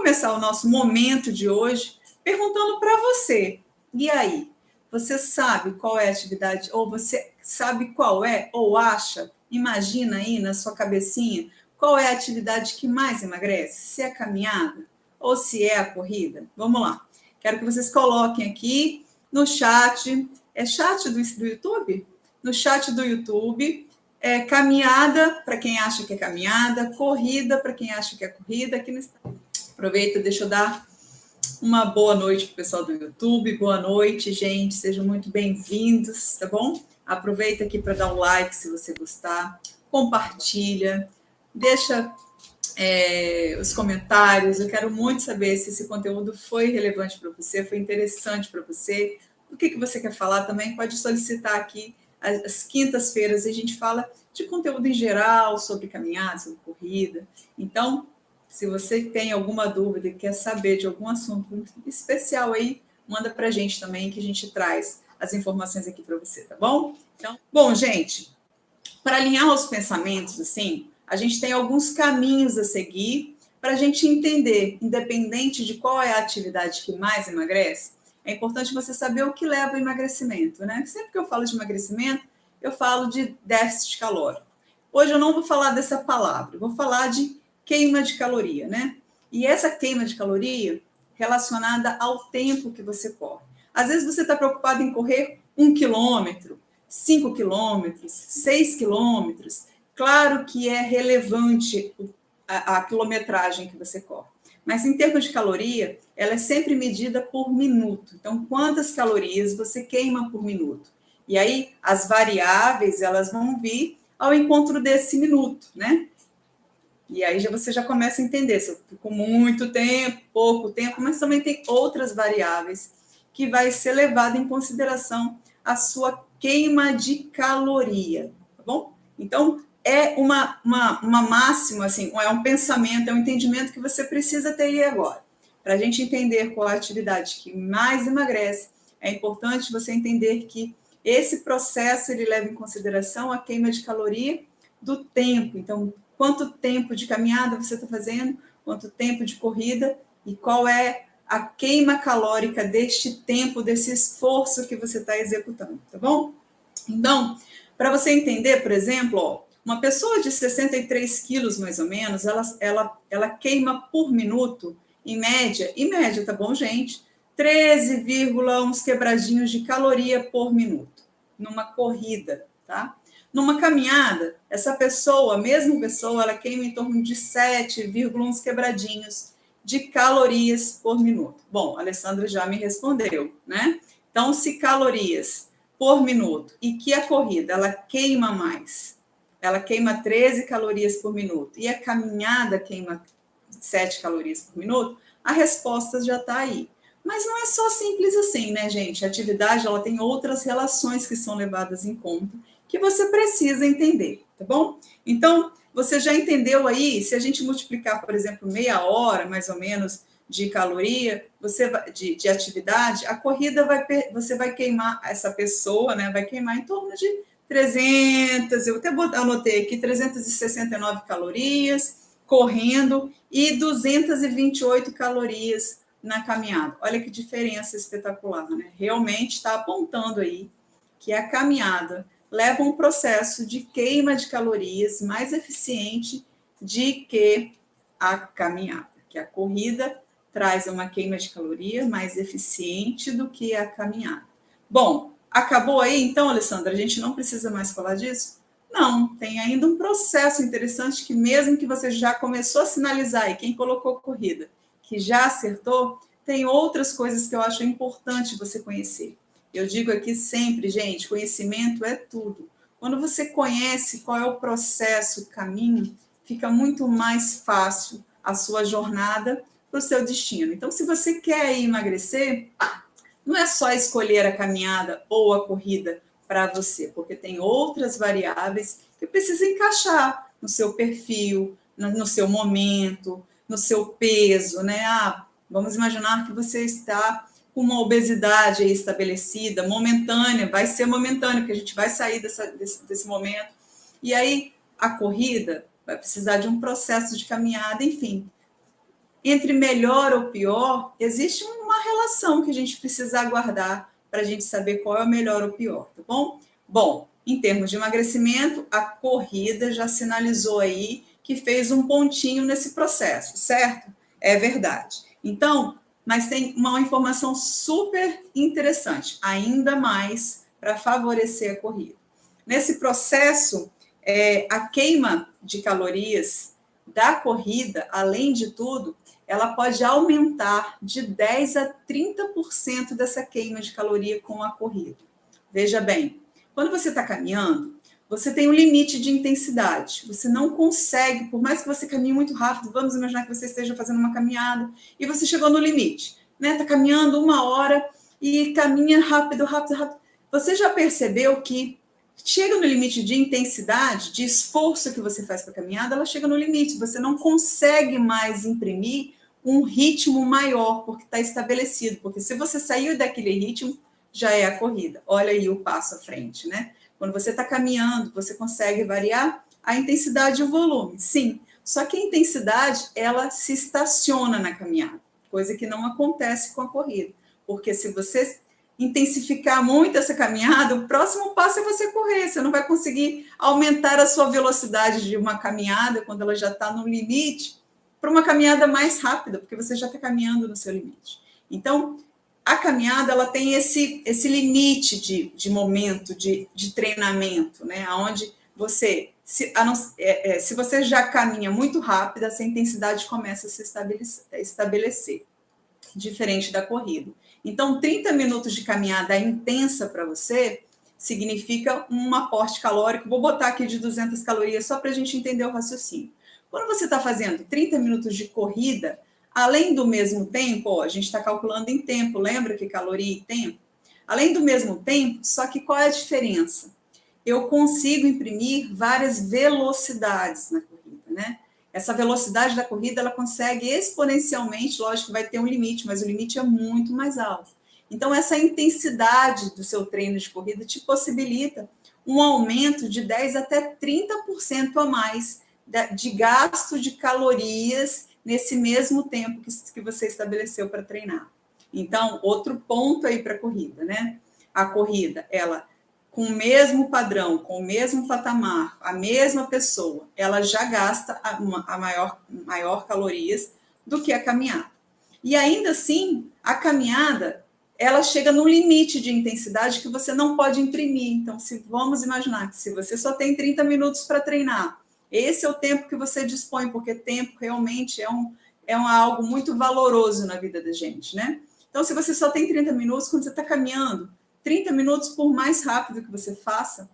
começar o nosso momento de hoje perguntando para você. E aí? Você sabe qual é a atividade, ou você sabe qual é, ou acha, imagina aí na sua cabecinha, qual é a atividade que mais emagrece? Se é a caminhada ou se é a corrida? Vamos lá. Quero que vocês coloquem aqui no chat. É chat do YouTube? No chat do YouTube. Caminhada, para quem acha que é caminhada. Corrida, para quem acha que é corrida. Aqui no... Aproveita, deixa eu dar uma boa noite para o pessoal do YouTube. Boa noite, gente. Sejam muito bem-vindos, tá bom? Aproveita aqui para dar um like se você gostar. Compartilha. Deixa os comentários. Eu quero muito saber se esse conteúdo foi relevante para você, foi interessante para você. O que você quer falar também, pode solicitar aqui. Às quintas-feiras a gente fala de conteúdo em geral, sobre caminhada, sobre corrida. Então, se você tem alguma dúvida e quer saber de algum assunto especial aí, manda para a gente também, que a gente traz as informações aqui para você, tá bom? Então, bom, gente, para alinhar os pensamentos, assim, a gente tem alguns caminhos a seguir para a gente entender, independente de qual é a atividade que mais emagrece, é importante você saber o que leva ao emagrecimento, né? Sempre que eu falo de emagrecimento, eu falo de déficit calórico. Hoje eu não vou falar dessa palavra, eu vou falar de queima de caloria, né? E essa queima de caloria relacionada ao tempo que você corre. Às vezes você está preocupado em correr 1 quilômetro, 5 quilômetros, 6 quilômetros. Claro que é relevante a quilometragem que você corre. Mas em termos de caloria, ela é sempre medida por minuto. Então, quantas calorias você queima por minuto? E aí, as variáveis, elas vão vir ao encontro desse minuto, né? E aí você já começa a entender se eu fico muito tempo, pouco tempo, mas também tem outras variáveis que vai ser levada em consideração a sua queima de caloria, tá bom? Então, é uma máxima, assim, é um pensamento, é um entendimento que você precisa ter aí agora. Para a gente entender qual é a atividade que mais emagrece, é importante você entender que esse processo ele leva em consideração a queima de caloria do tempo. Então, quanto tempo de caminhada você está fazendo, quanto tempo de corrida e qual é a queima calórica deste tempo, desse esforço que você está executando, tá bom? Então, para você entender, por exemplo, ó, uma pessoa de 63 quilos, mais ou menos, ela queima por minuto, em média, tá bom, gente? 13, uns quebradinhos de caloria por minuto, numa corrida, tá? Numa caminhada, essa pessoa, a mesma pessoa, ela queima em torno de 7, uns quebradinhos de calorias por minuto. Bom, a Alessandra já me respondeu, né? Então, se calorias por minuto e que a corrida, ela queima mais, ela queima 13 calorias por minuto e a caminhada queima 7 calorias por minuto, a resposta já está aí. Mas não é só simples assim, né, gente? A atividade, ela tem outras relações que são levadas em conta, que você precisa entender, tá bom? Então, você já entendeu aí, se a gente multiplicar, por exemplo, meia hora, mais ou menos, de caloria, de atividade, a corrida você vai queimar, essa pessoa, né, vai queimar em torno de 300, eu até anotei aqui, 369 calorias, correndo, e 228 calorias na caminhada. Olha que diferença espetacular, né? Realmente está apontando aí que a caminhada leva um processo de queima de calorias mais eficiente de que a caminhada, que a corrida traz uma queima de caloria mais eficiente do que a caminhada. Bom, acabou aí então, Alessandra? A gente não precisa mais falar disso? Não, tem ainda um processo interessante que mesmo que você já começou a sinalizar, e quem colocou corrida, que já acertou, tem outras coisas que eu acho importante você conhecer. Eu digo aqui sempre, gente, conhecimento é tudo. Quando você conhece qual é o processo, o caminho, fica muito mais fácil a sua jornada para o seu destino. Então, se você quer emagrecer, não é só escolher a caminhada ou a corrida para você, porque tem outras variáveis que precisam encaixar no seu perfil, no seu momento, no seu peso, né? Vamos imaginar que você está com uma obesidade aí estabelecida, momentânea, vai ser momentânea, porque a gente vai sair desse momento. E aí, a corrida vai precisar de um processo de caminhada, enfim. entre melhor ou pior, existe uma relação que a gente precisa aguardar para a gente saber qual é o melhor ou pior, tá bom? Bom, em termos de emagrecimento, a corrida já sinalizou aí que fez um pontinho nesse processo, certo? É verdade. Então, mas tem uma informação super interessante, ainda mais para favorecer a corrida. Nesse processo, a queima de calorias da corrida, além de tudo, ela pode aumentar de 10 a 30% dessa queima de caloria com a corrida. Veja bem, quando você está caminhando, você tem um limite de intensidade. Você não consegue, por mais que você caminhe muito rápido, vamos imaginar que você esteja fazendo uma caminhada e você chegou no limite, né? Está caminhando 1 hora e caminha rápido, rápido, rápido. Você já percebeu que chega no limite de intensidade, de esforço que você faz para a caminhada, ela chega no limite. Você não consegue mais imprimir um ritmo maior, porque está estabelecido. Porque se você sair daquele ritmo, já é a corrida. Olha aí o passo à frente, né? Quando você está caminhando, você consegue variar a intensidade e o volume, sim. Só que a intensidade, ela se estaciona na caminhada, coisa que não acontece com a corrida. Porque se você intensificar muito essa caminhada, o próximo passo é você correr. Você não vai conseguir aumentar a sua velocidade de uma caminhada quando ela já está no limite para uma caminhada mais rápida, porque você já está caminhando no seu limite. Então, a caminhada ela tem esse limite de momento de treinamento, né? Onde você, se você já caminha muito rápido, essa intensidade começa a se estabelecer, diferente da corrida. Então, 30 minutos de caminhada intensa para você significa um aporte calórico. Vou botar aqui de 200 calorias só para a gente entender o raciocínio. Quando você está fazendo 30 minutos de corrida, além do mesmo tempo, ó, a gente está calculando em tempo, lembra que caloria e tempo? Além do mesmo tempo, só que qual é a diferença? Eu consigo imprimir várias velocidades na corrida, né? Essa velocidade da corrida, ela consegue exponencialmente, lógico que vai ter um limite, mas o limite é muito mais alto. Então, essa intensidade do seu treino de corrida te possibilita um aumento de 10 até 30% a mais de gasto de calorias nesse mesmo tempo que você estabeleceu para treinar. Então, outro ponto aí para a corrida, né? A corrida, ela com o mesmo padrão, com o mesmo patamar, a mesma pessoa, ela já gasta a maior calorias do que a caminhada. E ainda assim, a caminhada, ela chega num limite de intensidade que você não pode imprimir. Então, vamos imaginar que se você só tem 30 minutos para treinar, esse é o tempo que você dispõe, porque tempo realmente é algo muito valoroso na vida da gente, né? Então, se você só tem 30 minutos, quando você está caminhando, 30 minutos, por mais rápido que você faça,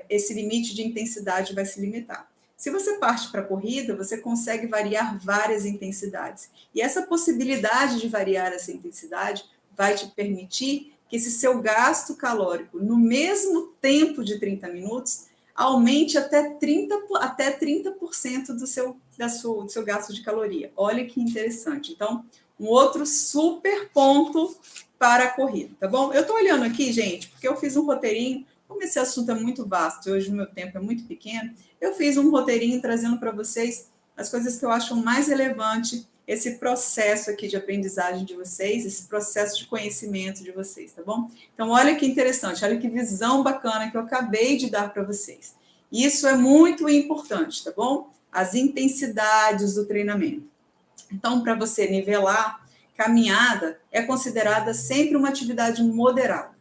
esse limite de intensidade vai se limitar. Se você parte para a corrida, você consegue variar várias intensidades. E essa possibilidade de variar essa intensidade vai te permitir que esse seu gasto calórico, no mesmo tempo de 30 minutos, aumente até 30% do seu gasto de caloria. Olha que interessante. Então, um outro super ponto para a corrida, tá bom? Eu estou olhando aqui, gente, porque eu fiz um roteirinho, como esse assunto é muito vasto, hoje o meu tempo é muito pequeno, eu fiz um roteirinho trazendo para vocês as coisas que eu acho mais relevante, esse processo aqui de aprendizagem de vocês, esse processo de conhecimento de vocês, tá bom? Então, olha que interessante, olha que visão bacana que eu acabei de dar para vocês. Isso é muito importante, tá bom? As intensidades do treinamento. Então, para você nivelar, caminhada é considerada sempre uma atividade moderada.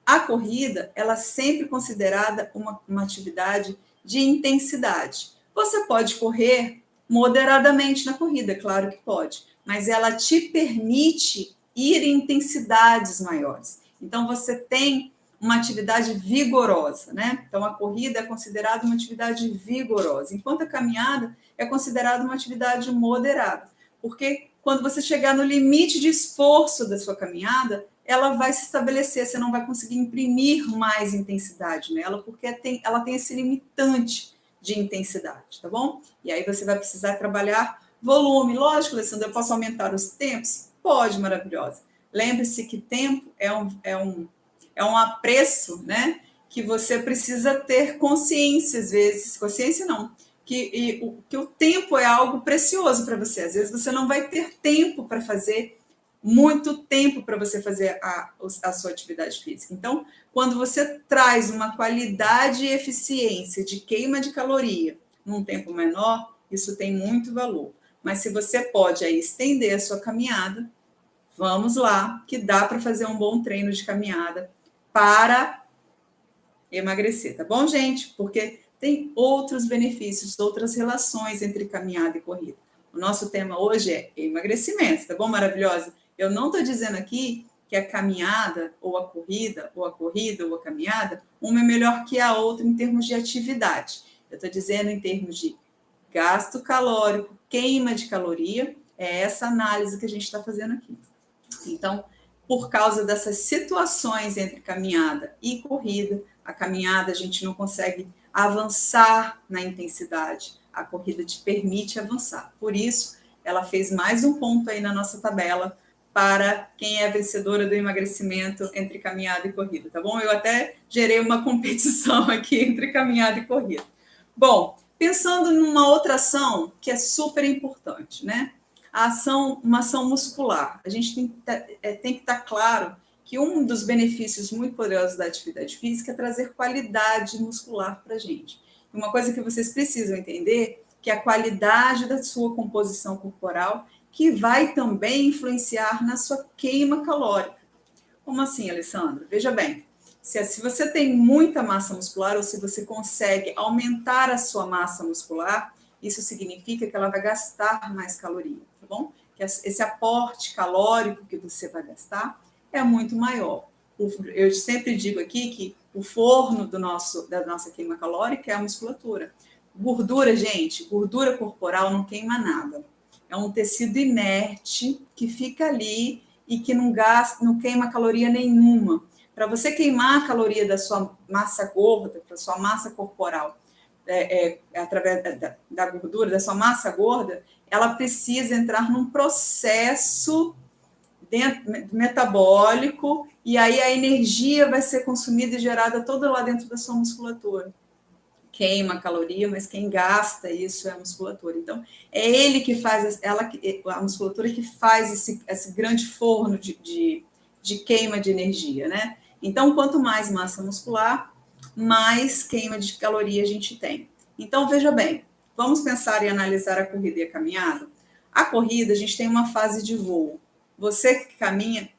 A corrida, ela é sempre considerada uma atividade de intensidade. Você pode correr moderadamente na corrida, claro que pode, mas ela te permite ir em intensidades maiores. Então, você tem uma atividade vigorosa, né? Então, a corrida é considerada uma atividade vigorosa, enquanto a caminhada é considerada uma atividade moderada, porque quando você chegar no limite de esforço da sua caminhada, ela vai se estabelecer, você não vai conseguir imprimir mais intensidade nela, porque ela tem esse limitante de intensidade, tá bom? E aí você vai precisar trabalhar volume. Lógico, Alessandra, eu posso aumentar os tempos? Pode, maravilhosa. Lembre-se que tempo é um apreço, né? Que você precisa ter consciência, às vezes. Consciência não. que o tempo é algo precioso para você. Às vezes você não vai ter tempo para fazer, muito tempo para você fazer a sua atividade física. Então, quando você traz uma qualidade e eficiência de queima de caloria num tempo menor, isso tem muito valor. Mas se você pode aí estender a sua caminhada, vamos lá, que dá para fazer um bom treino de caminhada para emagrecer, tá bom, gente? Porque tem outros benefícios, outras relações entre caminhada e corrida. O nosso tema hoje é emagrecimento, tá bom, maravilhosa? Eu não estou dizendo aqui que a caminhada ou a corrida, ou a corrida ou a caminhada, uma é melhor que a outra em termos de atividade. Eu estou dizendo em termos de gasto calórico, queima de caloria, é essa análise que a gente está fazendo aqui. Então, por causa dessas situações entre caminhada e corrida, a caminhada a gente não consegue avançar na intensidade, a corrida te permite avançar. Por isso, ela fez mais um ponto aí na nossa tabela para quem é vencedora do emagrecimento entre caminhada e corrida, tá bom? Eu até gerei uma competição aqui entre caminhada e corrida. Bom, pensando numa outra ação que é super importante, né? Uma ação muscular. A gente tem que estar claro que um dos benefícios muito poderosos da atividade física é trazer qualidade muscular para a gente. Uma coisa que vocês precisam entender que é a qualidade da sua composição corporal que vai também influenciar na sua queima calórica. Como assim, Alessandra? Veja bem, se você tem muita massa muscular ou se você consegue aumentar a sua massa muscular, isso significa que ela vai gastar mais caloria, tá bom? Que esse aporte calórico que você vai gastar é muito maior. Eu sempre digo aqui que o forno da nossa queima calórica é a musculatura. Gordura, gente, gordura corporal não queima nada. É um tecido inerte que fica ali e que não queima caloria nenhuma. Para você queimar a caloria da sua massa gorda, da sua massa corporal, através da gordura, da sua massa gorda, ela precisa entrar num processo metabólico e aí a energia vai ser consumida e gerada toda lá dentro da sua musculatura. Queima a caloria, mas quem gasta isso é a musculatura. Então, é ele que faz, a musculatura que faz esse grande forno de queima de energia, né? Então, quanto mais massa muscular, mais queima de caloria a gente tem. Então, veja bem, vamos pensar em analisar a corrida e a caminhada? A corrida, a gente tem uma fase de voo. Você que caminha,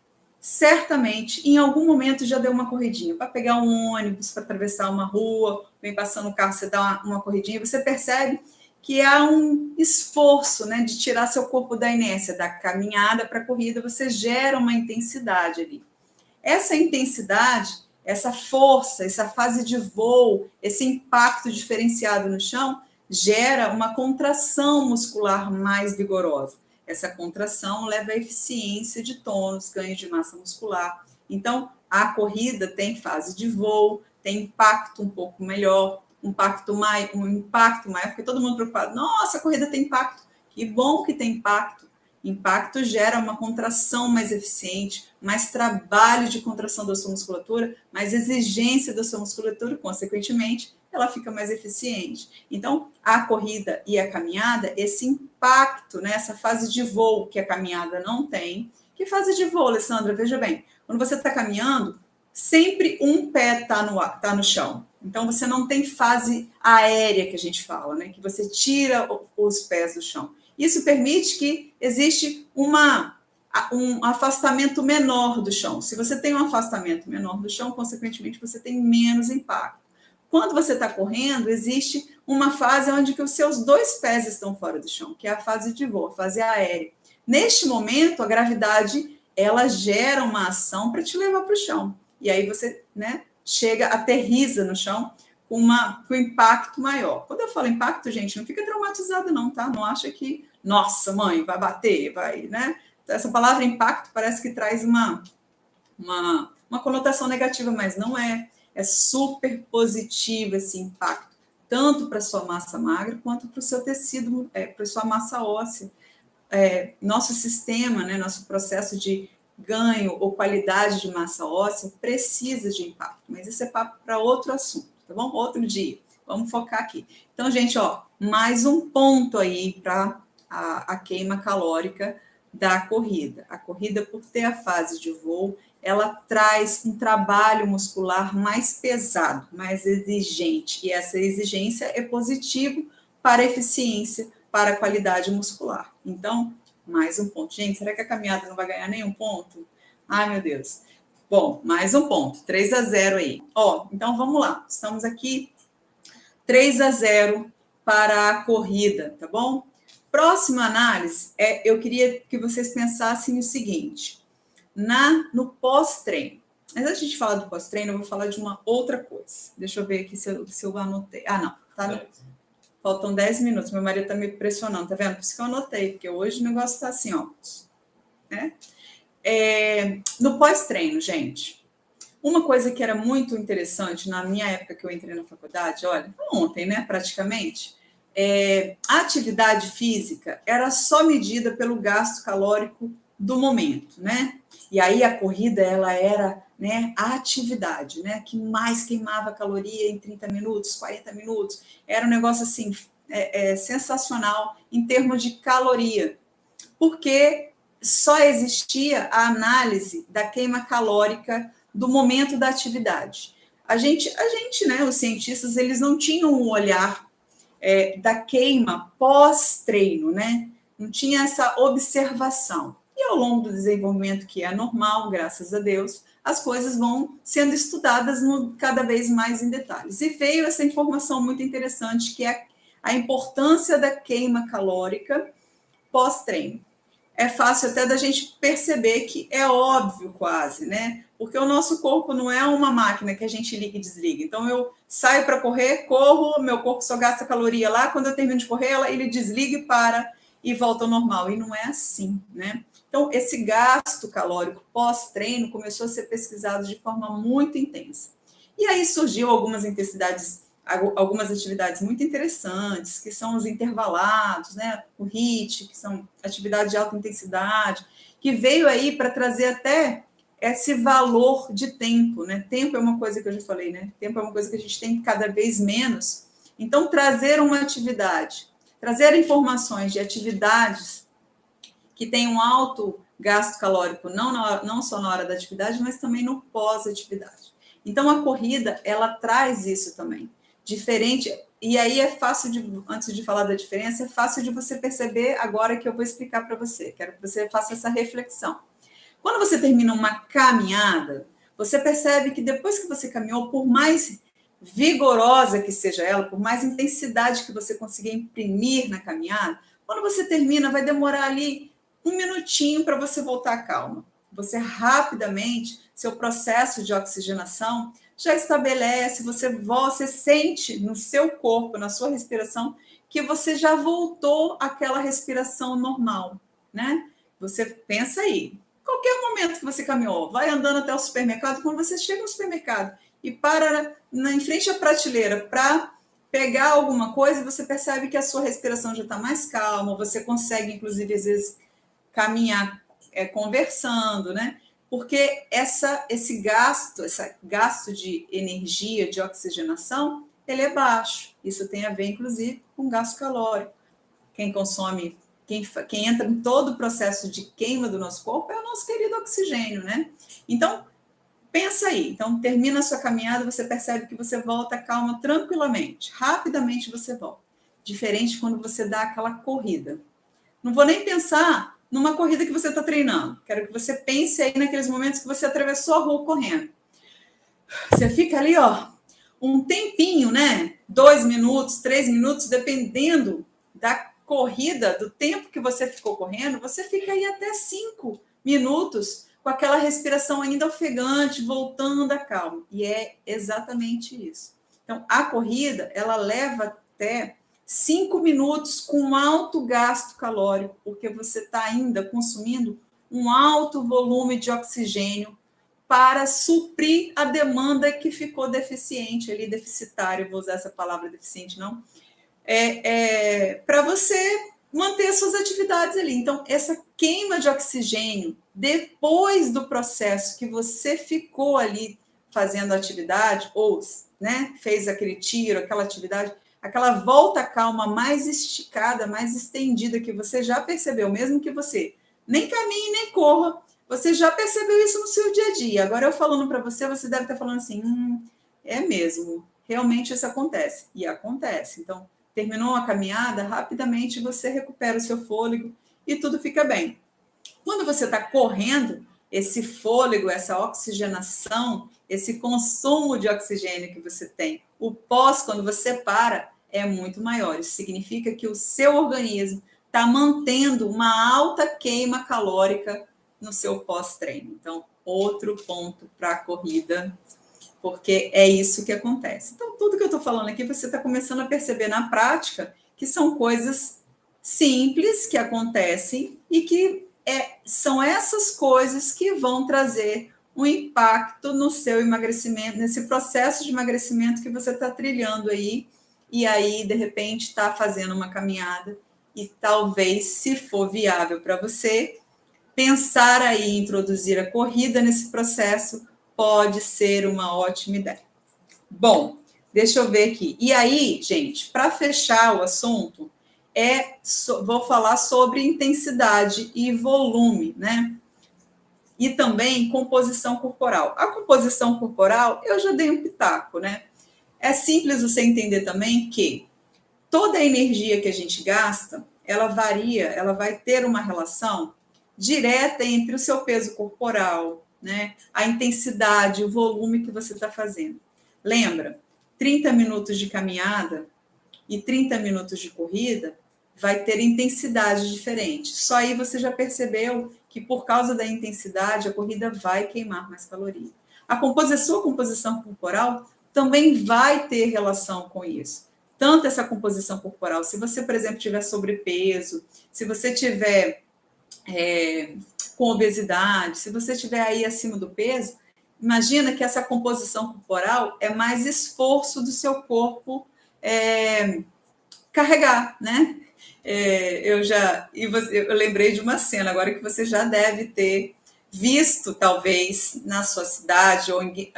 certamente, em algum momento já deu uma corridinha, para pegar um ônibus, para atravessar uma rua, vem passando o carro, você dá uma corridinha, você percebe que há um esforço, né, de tirar seu corpo da inércia, da caminhada para a corrida, você gera uma intensidade ali. Essa intensidade, essa força, essa fase de voo, esse impacto diferenciado no chão, gera uma contração muscular mais vigorosa. Essa contração leva à eficiência de tônus, ganho de massa muscular. Então, a corrida tem fase de voo, tem impacto um pouco melhor, um impacto maior, porque todo mundo preocupado, nossa, a corrida tem impacto. Que bom que tem impacto. Impacto gera uma contração mais eficiente, mais trabalho de contração da sua musculatura, mais exigência da sua musculatura, consequentemente, ela fica mais eficiente. Então, a corrida e a caminhada, esse impacto, né, essa fase de voo que a caminhada não tem. Que fase de voo, Alessandra? Veja bem, quando você está caminhando, sempre um pé está no chão. Então, você não tem fase aérea, que a gente fala, né, que você tira os pés do chão. Isso permite que existe um afastamento menor do chão. Se você tem um afastamento menor do chão, consequentemente, você tem menos impacto. Quando você está correndo, existe uma fase onde que os seus dois pés estão fora do chão, que é a fase de voo, a fase aérea. Neste momento, a gravidade, ela gera uma ação para te levar para o chão. E aí você, né, aterriza no chão com um impacto maior. Quando eu falo impacto, gente, não fica traumatizada não, tá? Não acha que, nossa, mãe, vai bater, vai, né? Essa palavra impacto parece que traz uma conotação negativa, mas não é. É super positivo esse impacto, tanto para a sua massa magra, quanto para o seu tecido, para a sua massa óssea. Nosso sistema, né, nosso processo de ganho ou qualidade de massa óssea precisa de impacto, mas esse é papo para outro assunto, tá bom? Outro dia. Vamos focar aqui. Então, gente, ó, mais um ponto aí para a queima calórica da corrida. A corrida, por ter a fase de voo, ela traz um trabalho muscular mais pesado, mais exigente. E essa exigência é positivo para a eficiência, para a qualidade muscular. Então, mais um ponto. Gente, será que a caminhada não vai ganhar nenhum ponto? Ai, meu Deus. Bom, mais um ponto. 3-0 aí. Ó, então vamos lá. Estamos aqui 3-0 para a corrida, tá bom? Próxima análise, eu queria que vocês pensassem o seguinte, no pós-treino. Mas antes de falar do pós-treino, eu vou falar de uma outra coisa. Deixa eu ver aqui se eu anotei. Ah, não. Tá faltam 10 minutos. Meu marido tá me pressionando, tá vendo? Por isso que eu anotei, porque hoje o negócio tá assim, ó. Né? No pós-treino, gente, uma coisa que era muito interessante na minha época que eu entrei na faculdade, olha, ontem, né, praticamente, a atividade física era só medida pelo gasto calórico do momento, né? E aí a corrida, ela era, né, a atividade, né, que mais queimava caloria em 30 minutos, 40 minutos. Era um negócio, assim, sensacional em termos de caloria, porque só existia a análise da queima calórica do momento da atividade. A gente, né, os cientistas, eles não tinham um olhar da queima pós-treino, né? Não tinha essa observação. E ao longo do desenvolvimento, que é normal, graças a Deus, as coisas vão sendo estudadas cada vez mais em detalhes. E veio essa informação muito interessante, que é a importância da queima calórica pós-treino. É fácil até da gente perceber que é óbvio quase, né? Porque o nosso corpo não é uma máquina que a gente liga e desliga. Então, eu saio para correr, corro, meu corpo só gasta caloria lá, quando eu termino de correr, ele desliga e para e volta ao normal. E não é assim, né? Então, esse gasto calórico pós-treino começou a ser pesquisado de forma muito intensa. E aí surgiu algumas atividades muito interessantes, que são os intervalados, né? O HIIT, que são atividades de alta intensidade, que veio aí para trazer até esse valor de tempo, né? Tempo é uma coisa que eu já falei, né? Tempo é uma coisa que a gente tem cada vez menos. Então, trazer uma atividade, trazer informações de atividades que têm um alto gasto calórico, não só na hora da atividade, mas também no pós-atividade. Então, a corrida, ela traz isso também. Diferente, e aí é fácil antes de falar da diferença, é fácil de você perceber agora que eu vou explicar para você. Quero que você faça essa reflexão. Quando você termina uma caminhada, você percebe que depois que você caminhou, por mais vigorosa que seja ela, por mais intensidade que você consiga imprimir na caminhada, quando você termina, vai demorar ali um minutinho para você voltar à calma. Você rapidamente, seu processo de oxigenação já estabelece, você sente no seu corpo, na sua respiração, que você já voltou àquela respiração normal, né? Você pensa aí, qualquer momento que você caminhou, vai andando até o supermercado, quando você chega no supermercado e para em frente à prateleira para pegar alguma coisa, você percebe que a sua respiração já está mais calma, você consegue, inclusive, às vezes, caminhar conversando, né? Porque esse gasto de energia, de oxigenação, ele é baixo. Isso tem a ver, inclusive, com gasto calórico. Quem consome, quem entra em todo o processo de queima do nosso corpo é o nosso querido oxigênio, né? Então, pensa aí. Então, termina a sua caminhada, você percebe que você volta calma tranquilamente. Rapidamente você volta. Diferente quando você dá aquela corrida. Não vou nem pensar numa corrida que você está treinando. Quero que você pense aí naqueles momentos que você atravessou a rua correndo. Você fica ali, ó, um tempinho, né? 2 minutos, 3 minutos, dependendo da corrida, do tempo que você ficou correndo, você fica aí até 5 minutos com aquela respiração ainda ofegante, voltando à calma. E é exatamente isso. Então, a corrida, ela leva até 5 minutos com alto gasto calórico, porque você está ainda consumindo um alto volume de oxigênio para suprir a demanda que ficou deficiente, ali, deficitária, vou usar essa palavra deficiente, não, para você manter as suas atividades ali. Então, essa queima de oxigênio, depois do processo que você ficou ali fazendo a atividade, ou, né, fez aquele tiro, aquela atividade, aquela volta calma mais esticada, mais estendida, que você já percebeu, mesmo que você nem caminhe, nem corra, você já percebeu isso no seu dia a dia. Agora, eu falando para você, você deve estar falando assim, é mesmo, realmente isso acontece. E acontece. Então, terminou a caminhada, rapidamente você recupera o seu fôlego e tudo fica bem. Quando você está correndo, esse fôlego, essa oxigenação, esse consumo de oxigênio que você tem, o pós, quando você para, é muito maior. Isso significa que o seu organismo está mantendo uma alta queima calórica no seu pós-treino. Então, outro ponto para a corrida, porque é isso que acontece. Então, tudo que eu estou falando aqui, você está começando a perceber na prática que são coisas simples que acontecem e que são essas coisas que vão trazer um impacto no seu emagrecimento, nesse processo de emagrecimento que você está trilhando aí, e aí, de repente, está fazendo uma caminhada e talvez, se for viável para você, pensar aí em introduzir a corrida nesse processo pode ser uma ótima ideia. Bom, deixa eu ver aqui. E aí, gente, para fechar o assunto, vou falar sobre intensidade e volume, né? E também composição corporal. A composição corporal, eu já dei um pitaco, né? É simples você entender também que toda a energia que a gente gasta, ela varia, ela vai ter uma relação direta entre o seu peso corporal, né? A intensidade, o volume que você está fazendo. Lembra? 30 minutos de caminhada e 30 minutos de corrida vai ter intensidade diferente. Só aí você já percebeu que por causa da intensidade a corrida vai queimar mais caloria. Sua composição corporal também vai ter relação com isso. Tanto essa composição corporal, se você, por exemplo, tiver sobrepeso, se você tiver com obesidade, se você estiver aí acima do peso, imagina que essa composição corporal é mais esforço do seu corpo carregar, né? Eu lembrei de uma cena agora que você já deve ter visto, talvez, na sua cidade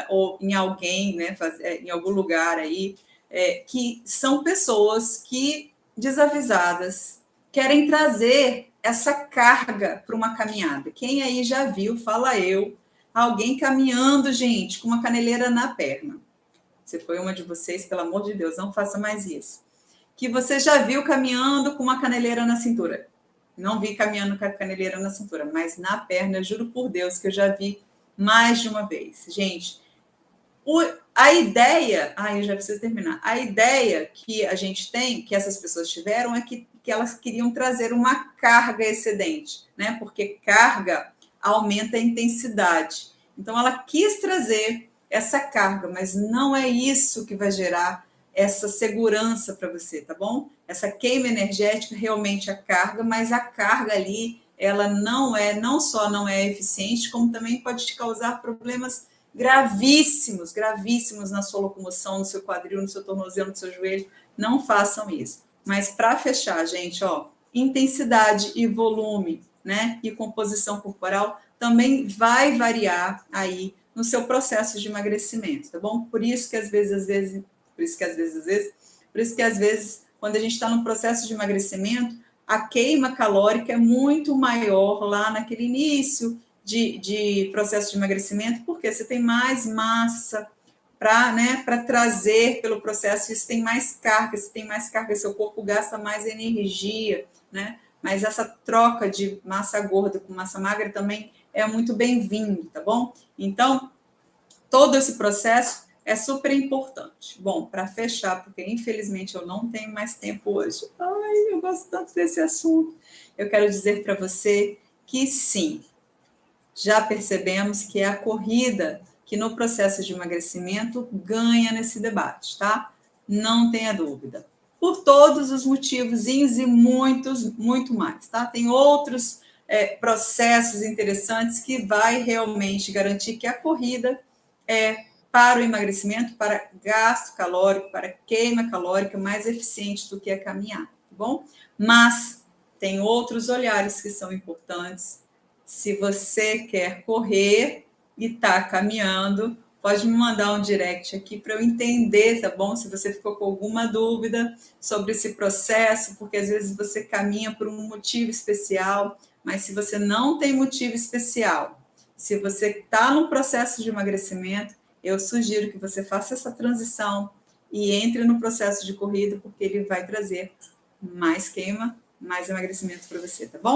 ou em alguém, né, em algum lugar aí, que são pessoas que, desavisadas, querem trazer essa carga para uma caminhada. Quem aí já viu, fala eu, alguém caminhando, gente, com uma caneleira na perna. Se foi uma de vocês, pelo amor de Deus, não faça mais isso. Que você já viu caminhando com uma caneleira na cintura. Não vi caminhando com a caneleira na cintura, mas na perna, eu juro por Deus que eu já vi mais de uma vez. Gente, a ideia... eu já preciso terminar. A ideia que a gente tem, que essas pessoas tiveram, é que elas queriam trazer uma carga excedente, né? Porque carga aumenta a intensidade. Então, ela quis trazer essa carga, mas não é isso que vai gerar essa segurança para você, tá bom? Essa queima energética realmente é a carga, mas a carga ali, ela não só não é eficiente, como também pode te causar problemas gravíssimos, gravíssimos na sua locomoção, no seu quadril, no seu tornozelo, no seu joelho. Não façam isso. Mas para fechar, gente, intensidade e volume, né? E composição corporal também vai variar aí no seu processo de emagrecimento, tá bom? Por isso que às vezes, quando a gente está no processo de emagrecimento, a queima calórica é muito maior lá naquele início de processo de emagrecimento, porque você tem mais massa para trazer pelo processo, isso tem mais carga, se tem mais carga, seu corpo gasta mais energia, né? Mas essa troca de massa gorda com massa magra também é muito bem-vindo, tá bom? Então, todo esse processo é super importante. Bom, para fechar, porque infelizmente eu não tenho mais tempo hoje. Eu gosto tanto desse assunto. Eu quero dizer para você que sim, já percebemos que é a corrida que no processo de emagrecimento ganha nesse debate, tá? Não tenha dúvida. Por todos os motivos e muito mais, tá? Tem outros processos interessantes que vai realmente garantir que a corrida para o emagrecimento, para gasto calórico, para queima calórica mais eficiente do que a caminhada, tá bom? Mas tem outros olhares que são importantes. Se você quer correr e está caminhando, pode me mandar um direct aqui para eu entender, tá bom? Se você ficou com alguma dúvida sobre esse processo, porque às vezes você caminha por um motivo especial, mas se você não tem motivo especial, se você está no processo de emagrecimento, eu sugiro que você faça essa transição e entre no processo de corrida, porque ele vai trazer mais queima, mais emagrecimento para você, tá bom?